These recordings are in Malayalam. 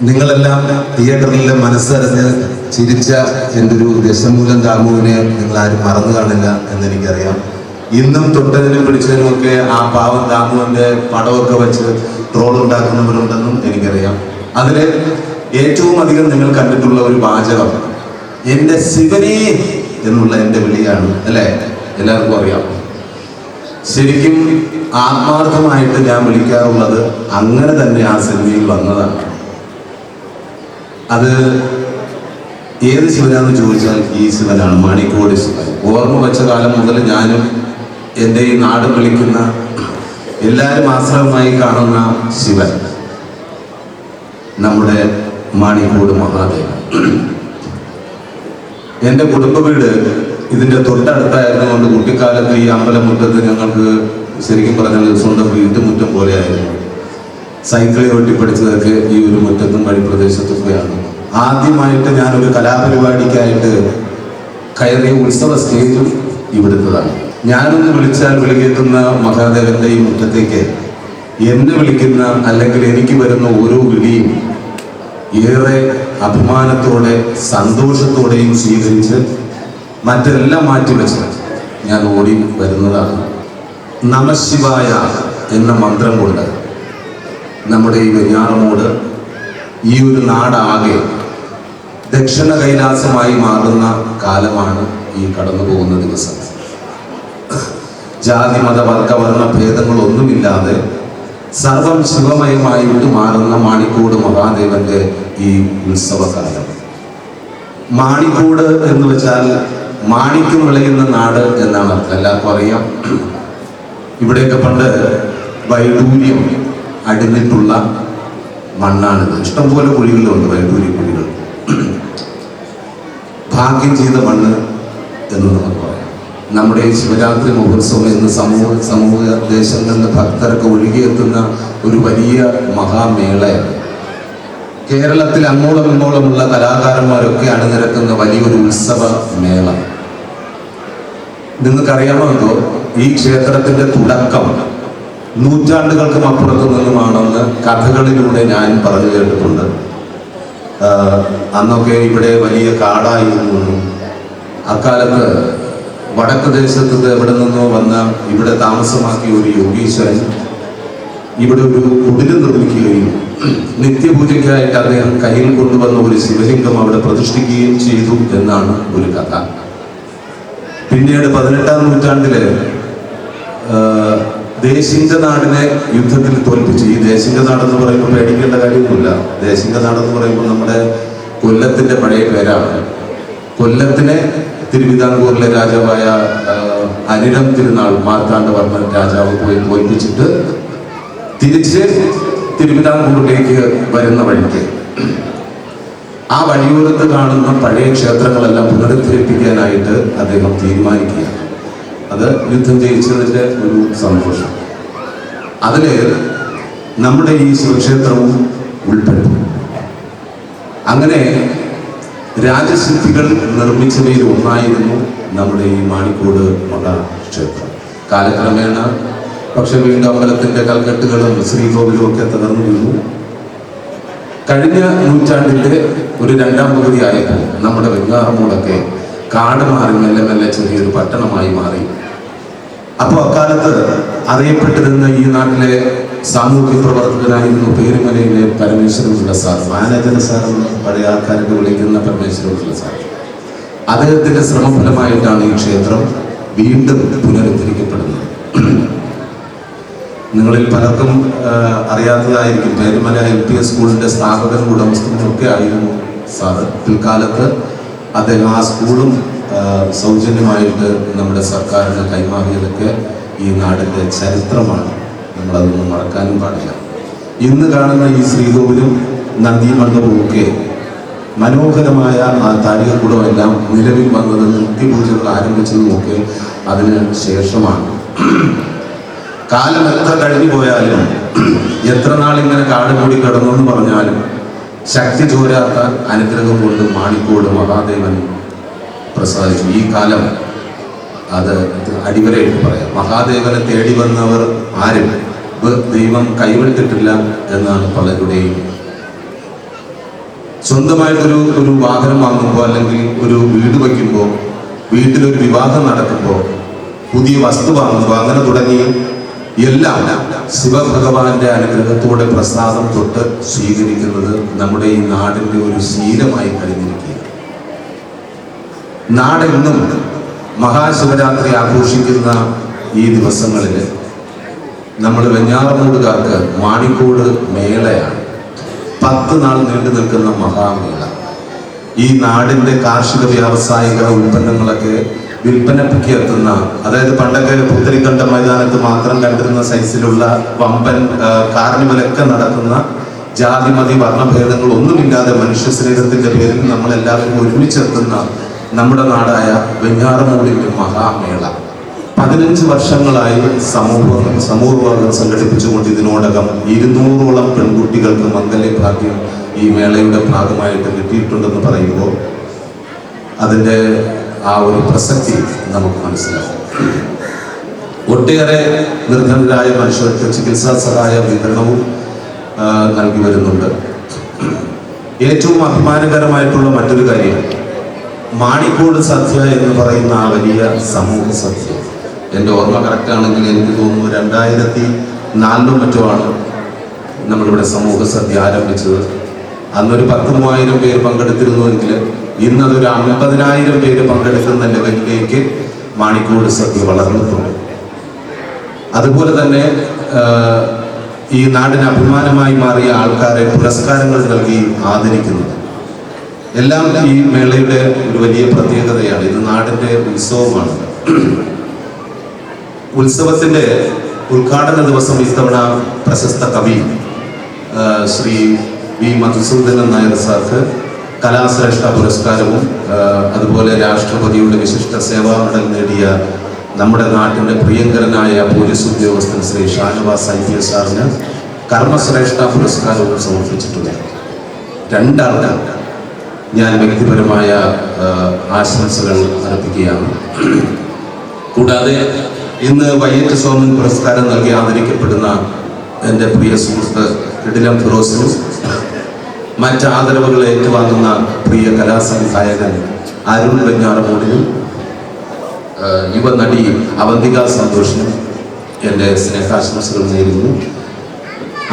നിങ്ങളെല്ലാം തിയേറ്ററിൽ മനസ്സറിഞ്ഞ് ചിരിച്ച എൻ്റെ ഒരു ദശമൂലം ദാമുവിനെ നിങ്ങളാരും മറന്നു കാണില്ല എന്നെനിക്കറിയാം. ഇന്നും തൊട്ടതിനും പിടിച്ചതിനും ഒക്കെ ആ പാവം ദാമുവിൻ്റെ പടമൊക്കെ വെച്ച് ട്രോൾ ഉണ്ടാക്കുന്നവരുണ്ടെന്നും എനിക്കറിയാം. അതിൽ ഏറ്റവും അധികം നിങ്ങൾ കണ്ടിട്ടുള്ള ഒരു വാചകം എൻ്റെ ശിവനേ എന്നുള്ള എൻ്റെ വിളിയാണ്, അല്ലേ? എല്ലാവർക്കും അറിയാം. ശരിക്കും ആത്മാർത്ഥമായിട്ട് ഞാൻ വിളിക്കാറുള്ളത് അങ്ങനെ തന്നെ ആ സിനിമയിൽ വന്നതാണ്. അത് ഏത് ശിവനാന്ന് ചോദിച്ചാൽ ഈ ശിവനാണ്, മാണിക്കോട് ശിവൻ. ഓർമ്മ വെച്ച കാലം മുതൽ ഞാനും എൻ്റെ ഈ നാട് വിളിക്കുന്ന എല്ലാവരും ആശ്രമമായി കാണുന്ന ശിവൻ നമ്മുടെ മാണിക്കോട് മഹാദേവൻ. എൻ്റെ കുടുംബ വീട് ഇതിൻ്റെ തൊട്ടടുത്തായിരുന്നുകൊണ്ട് കുട്ടിക്കാലത്ത് ഈ അമ്പലമുറ്റത്ത് ഞങ്ങൾക്ക് ശരിക്കും പറഞ്ഞാൽ സ്വന്തം വീട്ടുമുറ്റം പോലെയായിരുന്നു. സൈക്കിളിൽ ഒട്ടിപ്പിടിച്ചതൊക്കെ ഈ ഒരു മുറ്റത്തും വഴിപ്രദേശത്തൊക്കെയാണ്. ആദ്യമായിട്ട് ഞാനൊരു കലാപരിപാടിക്കായിട്ട് കയറിയ ഉത്സവ സ്റ്റേജും ഇവിടുത്തതാണ്. ഞാനൊന്ന് വിളിച്ചാൽ വിളിക്കെത്തുന്ന മഹാദേവന്റെ ഈ മുറ്റത്തേക്ക് എന്നെ വിളിക്കുന്ന അല്ലെങ്കിൽ എനിക്ക് വരുന്ന ഓരോ വിളിയും ഏറെ അഭിമാനത്തോടെ സന്തോഷത്തോടെയും സ്വീകരിച്ച് മറ്റെല്ലാം മാറ്റിവെച്ച് ഞാൻ ഓടി വരുന്നതാണ്. നമഃശിവായ എന്ന മന്ത്രം കൊണ്ട് നമ്മുടെ ഈ വെഞ്ഞാറമൂട്, ഈ ഒരു നാടാകെ ദക്ഷിണ കൈലാസമായി മാറുന്ന കാലമാണ് ഈ കടന്നു പോകുന്ന ദിവസം. ജാതി മത വർഗ വർണ്ണ ഭേദങ്ങളൊന്നുമില്ലാതെ സർവം ശിവമയമായിട്ട് മാറുന്ന മാണിക്കോട് മഹാദേവന്റെ ഈ ഉത്സവകാലം. മാണിക്കോട് എന്ന് വെച്ചാൽ മാണിക്യം വിളയുന്ന നാട് എന്നാണ് അർത്ഥം. എല്ലാവർക്കും അറിയാം. ഇവിടെയൊക്കെ പണ്ട് വൈഡൂര്യം അടിഞ്ഞിട്ടുള്ള മണ്ണാണിത്. ഇഷ്ടംപോലെ കുഴികളുണ്ട്, വൈഡൂര്യ കുഴികൾ. ഭാഗ്യം ചെയ്ത മണ്ണ് എന്ന് നമുക്ക് പറയാം. നമ്മുടെ ഈ ശിവരാത്രി മഹോത്സവം എന്ന് സമൂഹ ദേശങ്ങളിൽ നിന്ന് ഭക്തർക്ക് ഒഴുകിയെത്തുന്ന ഒരു വലിയ മഹാമേളയാണ്. കേരളത്തിൽ അങ്ങോളം ഇങ്ങോളമുള്ള കലാകാരന്മാരൊക്കെ അണിനിരക്കുന്ന വലിയൊരു ഉത്സവ മേള. നിങ്ങൾക്കറിയാമോ എന്തോ, ഈ ക്ഷേത്രത്തിന്റെ തുടക്കം നൂറ്റാണ്ടുകൾക്കും അപ്പുറത്തു നിന്നുമാണെന്ന് കഥകളിലൂടെ ഞാൻ പറഞ്ഞു കേട്ടിട്ടുണ്ട്. അന്നൊക്കെ ഇവിടെ വലിയ കാടായിരുന്നു. അക്കാലത്ത് വടക്ക് ദേശത്ത് എവിടെ നിന്നോ വന്ന ഇവിടെ താമസമാക്കിയ ഒരു യോഗീശ്വരൻ ഇവിടെ ഒരു കുടില് നിർമ്മിക്കുകയും നിത്യപൂജയ്ക്കായിട്ട് അദ്ദേഹം കയ്യിൽ കൊണ്ടുവന്ന ഒരു ശിവലിംഗം അവിടെ പ്രതിഷ്ഠിക്കുകയും ചെയ്തു എന്നാണ് ഒരു കഥ. പിന്നീട് 18-ാം നൂറ്റാണ്ടില് ദേശിംഗനാടിനെ യുദ്ധത്തിൽ തോൽപ്പിച്ച്, ഈ ദേശിംഗനാടെന്ന് പറയുമ്പോൾ പേടിക്കേണ്ട കാര്യമൊന്നുമില്ല. ദേശിംഗനാടെന്ന് പറയുമ്പോൾ നമ്മുടെ കൊല്ലത്തിന്റെ പഴയ പേരാണ്. കൊല്ലത്തിനെ തിരുവിതാംകൂറിലെ രാജാവായ അനിഴം തിരുനാൾ മാർത്താണ്ഡവർമ്മൻ രാജാവ് പോയി തോൽപ്പിച്ചിട്ട് തിരിച്ച് തിരുവിതാംകൂറിലേക്ക് വരുന്ന വഴിക്ക് ആ വഴിയോരത്ത് കാണുന്ന പഴയ ക്ഷേത്രങ്ങളെല്ലാം പുനരുദ്ധരിപ്പിക്കാനായിട്ട് അദ്ദേഹം തീരുമാനിക്കുകയാണ്. അത് യുദ്ധം ജയിച്ചതിൻ്റെ ഒരു സന്തോഷം. അതിൽ നമ്മുടെ ഈ ശിവക്ഷേത്രവും ഉൾപ്പെട്ടു. അങ്ങനെ രാജസിദ്ധികൾ നിർമ്മിച്ചവയിൽ ഒന്നായിരുന്നു നമ്മുടെ ഈ മാണിക്കോട് മഹാക്ഷേത്രം. കാലക്രമേണ പക്ഷെ വീണ്ടും അമ്പലത്തിന്റെ കൽക്കെട്ടുകളും ശ്രീകോവിലും ഒക്കെ തകർന്നു വീണു. കഴിഞ്ഞ നൂറ്റാണ്ടിന്റെ ഒരു 2-ാം പകുതി ആയപ്പോൾ നമ്മുടെ വെഞ്ഞാറമൂടൊക്കെ കാട് മാറി മെല്ലെ മെല്ലെ ചെറിയൊരു പട്ടണമായി മാറി. അപ്പോൾ അക്കാലത്ത് അറിയപ്പെട്ടിരുന്ന ഈ നാട്ടിലെ സാമൂഹ്യ പ്രവർത്തകനായിരുന്നു പേരുമലയിലെ പരമേശ്വരപിള്ള സാർ, മാനേജർ സാർ എന്ന് പഴയ ആൾക്കാരൊക്കെ വിളിക്കുന്ന പരമേശ്വരപിള്ള സാർ. അദ്ദേഹത്തിന്റെ ശ്രമഫലമായിട്ടാണ് ഈ ക്ഷേത്രം വീണ്ടും പുനരുദ്ധരിക്കപ്പെടുന്നത്. നിങ്ങളിൽ പലർക്കും അറിയാത്തതായിരിക്കും, പേരുമല LPS സ്കൂളിന്റെ സ്ഥാപകനും ഉടമസ്ഥനും ഒക്കെ ആയിരുന്നു സാറ്. പിൽക്കാലത്ത് അദ്ദേഹം ആ സ്കൂളും സൗജന്യമായിട്ട് നമ്മുടെ സർക്കാരിന് കൈമാറിയതൊക്കെ ഈ നാടിൻ്റെ ചരിത്രമാണ്. നമ്മളതൊന്നും മറക്കാനും പാടില്ല. ഇന്ന് കാണുന്ന ഈ ശ്രീകോവിലും നന്ദി മണ്ഡപവും ഒക്കെ മനോഹരമായ ആ താഴികക്കുടം എല്ലാം നിലവിൽ വന്നത് നിത്യപൂജകൾ ആരംഭിച്ചതുമൊക്കെ അതിന് ശേഷമാണ്. കാലം എത്ര കഴിഞ്ഞു പോയാലും, എത്ര നാളിങ്ങനെ കാട് മൂടി കിടന്നെന്ന് പറഞ്ഞാലും ശക്തി ചോരാത്ത അനുഗ്രഹം കൊണ്ട് മാണിക്കോട് മഹാദേവൻ പ്രസാദിച്ചു. ഈ കാലം അത് അടിവരയിട്ട് പറയാം. മഹാദേവനെ തേടി വന്നവർ ആരും ദൈവം കൈവിട്ടിട്ടില്ല എന്നാണ് പലരുടെയും സ്വന്തമായിട്ടൊരു വാഹനം വാങ്ങുമ്പോൾ അല്ലെങ്കിൽ ഒരു വീട് വയ്ക്കുമ്പോൾ, വീട്ടിലൊരു വിവാഹം നടക്കുമ്പോൾ, പുതിയ വസ്തു വാങ്ങുമ്പോൾ, അങ്ങനെ തുടങ്ങി എല്ലാം ശിവഭഗവാന്റെ അനുഗ്രഹത്തോടെ പ്രസാദം തൊട്ട് സ്വീകരിക്കുന്നത് നമ്മുടെ ഈ നാടിന്റെ ഒരു ശീലമായി കഴിഞ്ഞിരിക്കുക. നാടെന്നും മഹാശിവരാത്രി ആഘോഷിക്കുന്ന ഈ ദിവസങ്ങളിൽ നമ്മൾ വെഞ്ഞാറമൂടുകാർക്ക് മാണിക്കോട് മേളയാണ്. 10 നാൾ നീണ്ടു നിൽക്കുന്ന മഹാമേള. ഈ നാടിന്റെ കാർഷിക വ്യാവസായിക ഉൽപ്പന്നങ്ങളൊക്കെ വിൽപ്പനയ്ക്ക് എത്തുന്ന, അതായത് പണ്ടൊക്കെ പുത്തരിക്കണ്ട മൈതാനത്ത് മാത്രം കണ്ടിരുന്ന സൈസിലുള്ള വമ്പൻ കാർണിവലൊക്കെ നടക്കുന്ന ജാതിമതി വർണ്ണഭേദങ്ങൾ ഒന്നുമില്ലാതെ മനുഷ്യ സ്നേഹത്തിന്റെ പേരിൽ നമ്മളെല്ലാവരും ഒരുമിച്ചെത്തുന്ന നമ്മുടെ നാടായ വെഞ്ഞാറമൂടിന്റെ മഹാമേള 15 വർഷങ്ങളായി സമൂഹവർഗം സംഘടിപ്പിച്ചുകൊണ്ട് ഇതിനോടകം 200ഓളം പെൺകുട്ടികൾക്ക് മംഗല്യഭാഗ്യം ഈ മേളയുടെ ഭാഗമായിട്ട് കിട്ടിയിട്ടുണ്ടെന്ന് പറയുമ്പോൾ അതിൻ്റെ ആ ഒരു പ്രസക്തി നമുക്ക് മനസ്സിലാവും. ഒട്ടേറെ നിർധനരായ മനുഷ്യർക്ക് ചികിത്സാ സഹായ വിതരണവും നൽകി വരുന്നുണ്ട്. ഏറ്റവും അഭിമാനകരമായിട്ടുള്ള മറ്റൊരു കാര്യം, മാണിക്കോട് സദ്യ എന്ന് പറയുന്ന ആ വലിയ സമൂഹ സദ്യ, എൻ്റെ ഓർമ്മ കറക്റ്റാണെങ്കിൽ എനിക്ക് തോന്നുന്നു 2004 മറ്റോ ആണ് നമ്മളിവിടെ സമൂഹ സദ്യ ആരംഭിച്ചത്. അന്നൊരു 10,000-3000 പേര് പങ്കെടുത്തിരുന്നുവെങ്കിൽ ഇന്നതൊരു 50,000 പേര് പങ്കെടുക്കുന്ന ലെവലിലേക്ക് മാണിക്കോട് സദ്യ വളർന്നിട്ടുണ്ട്. അതുപോലെ തന്നെ ഈ നാടിന് അഭിമാനമായി മാറിയ ആൾക്കാരെ പുരസ്കാരങ്ങൾ നൽകി ആദരിക്കുന്നത് എല്ലാം ഈ മേളയുടെ ഒരു വലിയ പ്രത്യേകതയാണ്. ഇത് നാടിൻ്റെ ഉത്സവമാണ്. ഉത്സവത്തിന്റെ ഉദ്ഘാടന ദിവസം ഇത്തവണ പ്രശസ്ത കവി ശ്രീ വി മധുസൂദനൻ നായർ സാർക്ക് കലാശ്രേഷ്ഠ പുരസ്കാരവും അതുപോലെ രാഷ്ട്രപതിയുടെ വിശിഷ്ട സേവാ മെഡൽ നേടിയ നമ്മുടെ നാട്ടിൻ്റെ പ്രിയങ്കരനായ പോലീസ് ഉദ്യോഗസ്ഥൻ ശ്രീ ഷാനവാസ് IPS സാറിന് കർമ്മശ്രേഷ്ഠ പുരസ്കാരവും സമർപ്പിച്ചിട്ടുണ്ട്. രണ്ടാൾക്ക് ഞാൻ വ്യക്തിപരമായ ആശംസകൾ അർപ്പിക്കുകയാണ്. കൂടാതെ ഇന്ന് വയ്യറ്റ് സോമൻ പുരസ്കാരം നൽകി ആദരിക്കപ്പെടുന്ന എൻ്റെ പ്രിയ സുഹൃത്ത് കിടിലം ഫിറോസിനും മറ്റ് ആദരവുകൾ ഏറ്റുവാങ്ങുന്ന പ്രിയ കലാസംവിധായകൻ അരുൺ വെഞ്ഞാറമൂടിനും യുവനടി അവന്തിക സന്തോഷിനും എൻ്റെ സ്നേഹാശംസകൾ നേരുന്നു.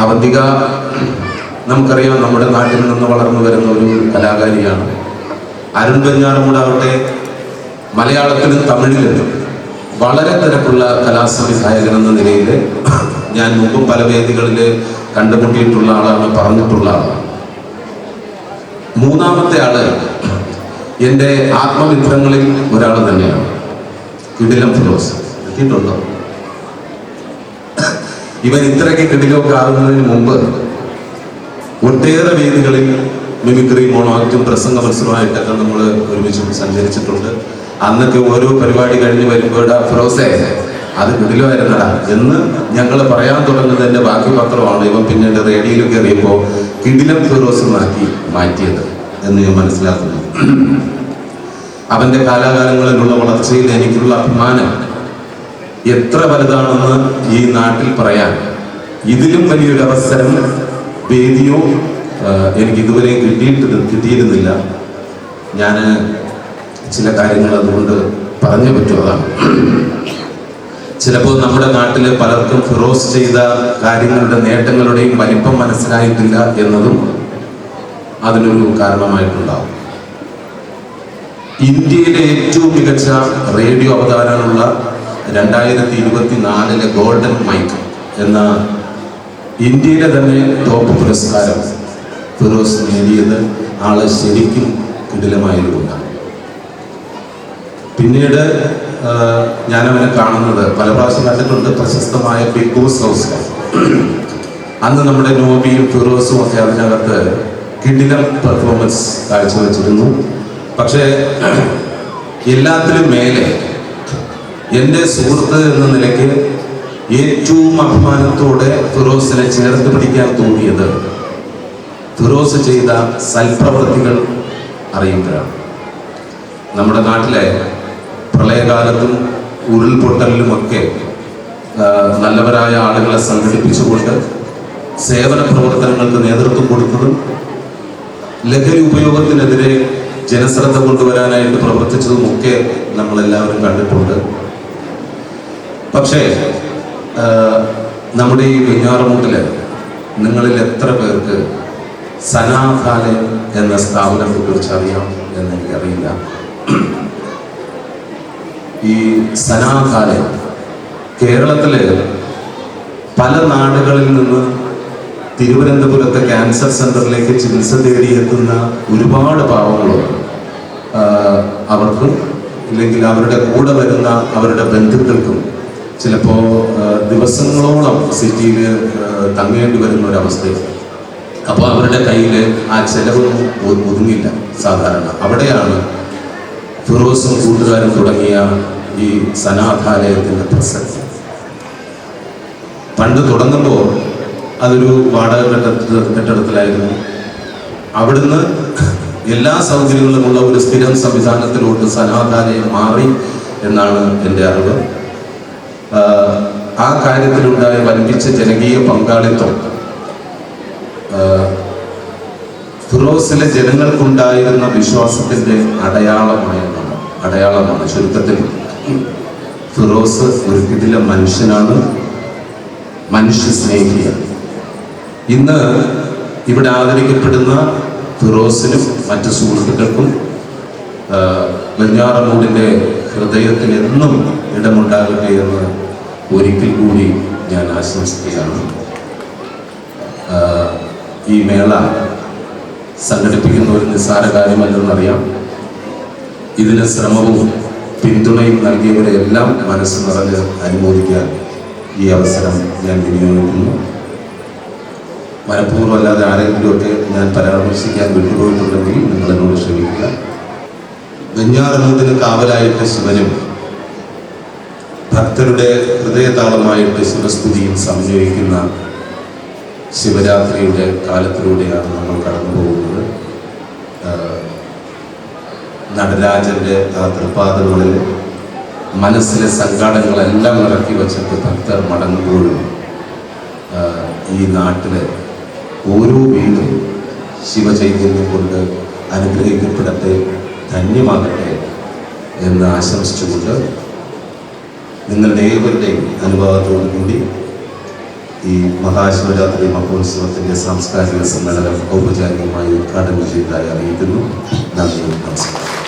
അവന്തിക നമുക്കറിയാം, നമ്മുടെ നാട്ടിൽ നിന്ന് വളർന്നു വരുന്ന ഒരു കലാകാരിയാണ്. അരുൺ വെഞ്ഞാറമൂടാവട്ടെ മലയാളത്തിലും തമിഴിലും വളരെ തിരക്കുള്ള കലാസംവിധായകൻ എന്ന നിലയിൽ ഞാൻ മുമ്പും പല വേദികളിൽ കണ്ടുമുട്ടിയിട്ടുള്ള ആളാണ്, പറഞ്ഞിട്ടുള്ള ആളാണ്. മൂന്നാമത്തെ ആള് എൻ്റെ ആത്മമിത്രങ്ങളിൽ ഒരാൾ തന്നെയാണ്, കിടിലം ഫിറോസ്. എത്തിയിട്ടുണ്ടോ? ഇവൻ ഇത്രയ്ക്ക് കിടിലമൊക്കെ ആകുന്നതിന് മുമ്പ് ഒട്ടേറെ വേദികളിൽ മിമിക്രി, മോണോ ആക്റ്റും, പ്രസംഗ മത്സരമായിട്ടൊക്കെ നമ്മൾ ഒരുമിച്ച് സഞ്ചരിച്ചിട്ടുണ്ട്. അന്നൊക്കെ ഓരോ പരിപാടി കഴിഞ്ഞ് വരുമ്പോൾ ഫിറോസേ അത് കിടിലമായിരുന്നടാ എന്ന് ഞങ്ങൾ പറയാൻ തുടങ്ങുന്നതിൻ്റെ ബാക്കി പത്രമാണ് ഇവൻ പിന്നീട് റേഡിയോയിൽ കയറിയപ്പോൾ കിടിലം ഫിറോസുമാക്കി മാറ്റിയത് എന്ന് ഞാൻ മനസ്സിലാക്കുന്നു. അവൻ്റെ കാലാകാലങ്ങളിലുള്ള വളർച്ചയിൽ എനിക്കുള്ള അഭിമാനം എത്ര വലുതാണെന്ന് ഈ നാട്ടിൽ പറയാൻ ഇതിലും വലിയൊരു അവസരം, വേദിയോ എനിക്ക് ഇതുവരെ കിട്ടിയിരുന്നില്ല. ഞാൻ ചില കാര്യങ്ങൾ അതുകൊണ്ട് പറഞ്ഞേ പറ്റൂ. അതാണ് ചിലപ്പോൾ നമ്മുടെ നാട്ടിൽ പലർക്കും ഫിറോസ് ചെയ്ത കാര്യങ്ങളുടെ നേട്ടങ്ങളുടെയും വലിപ്പം മനസ്സിലായിട്ടില്ല എന്നതും അതിനൊരു കാരണമായിട്ടുണ്ടാവും. ഇന്ത്യയിലെ ഏറ്റവും മികച്ച റേഡിയോ അവതാരമുള്ള 2024 ഗോൾഡൻ മൈക്ക് എന്ന ഇന്ത്യയിലെ തന്നെ ടോപ്പ് പുരസ്കാരം ഫിറോസ് നേടിയത് ആള് ശരിക്കും കിടിലമായതുകൊണ്ടാണ്. പിന്നീട് ഞാനവനെ കാണുന്നത് പല പ്രാവശ്യം കണ്ടിട്ടുണ്ട്, പ്രശസ്തമായ ബിഗ് ബോസ് ഹൗസ്. അന്ന് നമ്മുടെ നോബിയും ഫിറോസും ഒക്കെ അതിനകത്ത് കിടിലം പെർഫോമൻസ് കാഴ്ചവെച്ചിരുന്നു. പക്ഷേ എല്ലാത്തിലും മേലെ എൻ്റെ സുഹൃത്ത് എന്ന നിലയ്ക്ക് ഏറ്റവും അഭിമാനത്തോടെ ഫിറോസിനെ ചേർത്ത് പിടിക്കാൻ തോന്നിയത് ഫിറോസ് ചെയ്ത സൽപ്രവൃത്തികൾ അറിയുമ്പോഴാണ്. നമ്മുടെ നാട്ടിലെ പ്രളയകാലത്തും ഉരുൾപൊട്ടലിലുമൊക്കെ നല്ലവരായ ആളുകളെ സംഘടിപ്പിച്ചുകൊണ്ട് സേവന പ്രവർത്തനങ്ങൾക്ക് നേതൃത്വം കൊടുത്തതും ലഹരി ഉപയോഗത്തിനെതിരെ ജനശ്രദ്ധ കൊണ്ടുവരാനായിട്ട് പ്രവർത്തിച്ചതുമൊക്കെ നമ്മളെല്ലാവരും കണ്ടിട്ടുണ്ട്. പക്ഷേ നമ്മുടെ ഈ വെഞ്ഞാറമൂട്ടില് നിങ്ങളിൽ എത്ര പേർക്ക് സനാഥാലയം എന്ന സ്ഥാപനത്തെ കുറിച്ച് അറിയാം എന്ന് എനിക്കറിയില്ല. ഈ സനാഥാലയം കേരളത്തിലെ പല നാടുകളിൽ നിന്ന് തിരുവനന്തപുരത്തെ ക്യാൻസർ സെന്ററിലേക്ക് ചികിത്സ തേടിയെത്തുന്ന ഒരുപാട് പാവങ്ങളുണ്ട്. അവർക്കും ഇല്ലെങ്കിൽ അവരുടെ കൂടെ വരുന്ന അവരുടെ ബന്ധുക്കൾക്കും ചിലപ്പോൾ ദിവസങ്ങളോളം സിറ്റിയിൽ തങ്ങേണ്ടി വരുന്ന ഒരവസ്ഥയാണ്. അപ്പോൾ അവരുടെ കയ്യിൽ ആ ചെലവൊന്നും ഒതുങ്ങില്ല സാധാരണ. അവിടെയാണ് ഫിറോസും കൂട്ടുകാരും തുടങ്ങിയ ഈ സനാഥാലയത്തിൻ്റെ പ്രസക്തി. പണ്ട് തുടങ്ങുമ്പോൾ അതൊരു വാടക കെട്ടിടത്തിലായിരുന്നു. അവിടുന്ന് എല്ലാ സൗകര്യങ്ങളുമുള്ള ഒരു സ്ഥിരം സംവിധാനത്തിലോട്ട് സനാഥാലയം മാറി എന്നാണ് എൻ്റെ അറിവ്. ആ കാര്യത്തിലുണ്ടായ വൻപിച്ച ജനകീയ പങ്കാളിത്തം ഫിറോസിലെ ജനങ്ങൾക്കുണ്ടായിരുന്ന വിശ്വാസത്തിൻ്റെ അടയാളമാണ്. ചുരുക്കത്തിൽ ഫിറോസ് ഒരു കിടില മനുഷ്യനാണ്, മനുഷ്യ സ്നേഹിയാണ്. ഇന്ന് ഇവിടെ ആദരിക്കപ്പെടുന്ന ഫിറോസിനും മറ്റു സുഹൃത്തുക്കൾക്കും വെഞ്ഞാറമൂടിൻ്റെ ഹൃദയത്തിൽ എന്നും ഇടമുണ്ടാകട്ടെ എന്ന് ഒരിക്കൽ കൂടി ഞാൻ ആശംസിക്കുകയാണ്. ഈ മേള സംഘടിപ്പിക്കുന്ന ഒരു നിസ്സാര കാര്യമല്ലെന്നറിയാം. ഇതിന് ശ്രമവും പിന്തുണയും നൽകിയവരെ എല്ലാം മനസ്സ് നിറഞ്ഞ് അനുമോദിക്കാൻ ഈ അവസരം ഞാൻ വിനിയോഗിക്കുന്നു. മനഃപൂർവ്വം അല്ലാതെ ആരെങ്കിലുമൊക്കെ ഞാൻ പരാമർശിക്കാൻ വിട്ടുപോയിട്ടുണ്ടെങ്കിൽ നിങ്ങളെന്നോട് ക്ഷമിക്കുക. വെഞ്ഞാറമൂടിന് കാവലായിട്ട് ശിവനും ഭക്തരുടെ ഹൃദയതാളമായിട്ട് ശിവസ്തുതിയും സമന്വയിക്കുന്ന ശിവരാത്രിയുടെ കാലത്തിലൂടെയാണ് നമ്മൾ കടന്നു പോകുന്നത്. നടരാജൻ്റെ ആ തൃപ്പാദങ്ങളിൽ മനസ്സിലെ സങ്കടങ്ങളെല്ലാം ഇറക്കി വച്ചിട്ട് ഭക്തർ മടങ്ങുമ്പോഴും ഈ നാട്ടിലെ ഓരോ വീടും ശിവചൈതന്യം കൊണ്ട് അനുഗ്രഹിക്കപ്പെടട്ടെ, ധന്യമാകട്ടെ എന്ന് ആശംസിച്ചുകൊണ്ട് നിങ്ങളുടെ ഏവരുടെയും അനുഭവത്തോടു കൂടി ഈ മഹാശിവരാത്രി മഹോത്സവത്തിൻ്റെ സാംസ്കാരിക സമ്മേളനം ഔപചാരികമായി ഉദ്ഘാടനം ചെയ്തതായി അറിയിക്കുന്നു. നന്ദി, നമസ്കാരം.